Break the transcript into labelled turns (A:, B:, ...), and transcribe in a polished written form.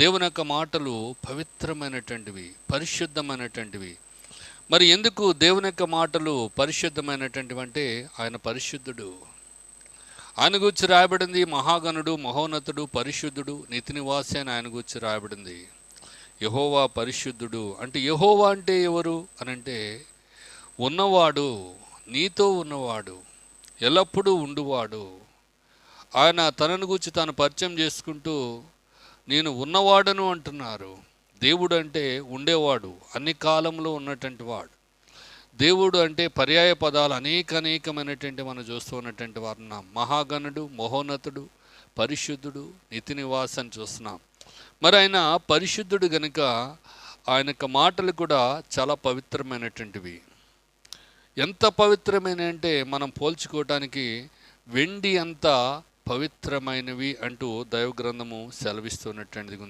A: దేవుని యొక్క మాటలు పవిత్రమైనటువంటివి, పరిశుద్ధమైనటువంటివి. మరి ఎందుకు దేవుని యొక్క మాటలు పరిశుద్ధమైనటువంటివి అంటే ఆయన పరిశుద్ధుడు. ఆయన గురించి రాయబడింది మహాగణుడు, మహోన్నతుడు, పరిశుద్ధుడు, నీతి నివాసి అని ఆయన గురించి రాయబడింది. యెహోవా పరిశుద్ధుడు అంటే యెహోవా అంటే ఎవరు అనంటే ఉన్నవాడు, నీతో ఉన్నవాడు, ఎల్లప్పుడూ ఉండువాడు. ఆయన తనను గురించి తాను పరిచయం చేసుకుంటూ నేను ఉన్నవాడను అంటున్నారు. దేవుడు అంటే ఉండేవాడు, అన్ని కాలంలో ఉన్నటువంటి వాడు. దేవుడు అంటే పర్యాయ పదాలు అనేకమైనటువంటి మనం చూస్తూ ఉన్నటువంటి వారున్నాం. మహాగణుడు, మహోన్నతుడు, పరిశుద్ధుడు, నీతి నివాసి అని చూస్తున్నాం. మరి ఆయన పరిశుద్ధుడు గనుక ఆయన యొక్క మాటలు కూడా చాలా పవిత్రమైనటువంటివి. ఎంత పవిత్రమైన అంటే మనం పోల్చుకోవటానికి వెండి అంత పవిత్రమైనవి అంటూ దైవ గ్రంథము సెలవిస్తున్నటువంటిది ఉంది.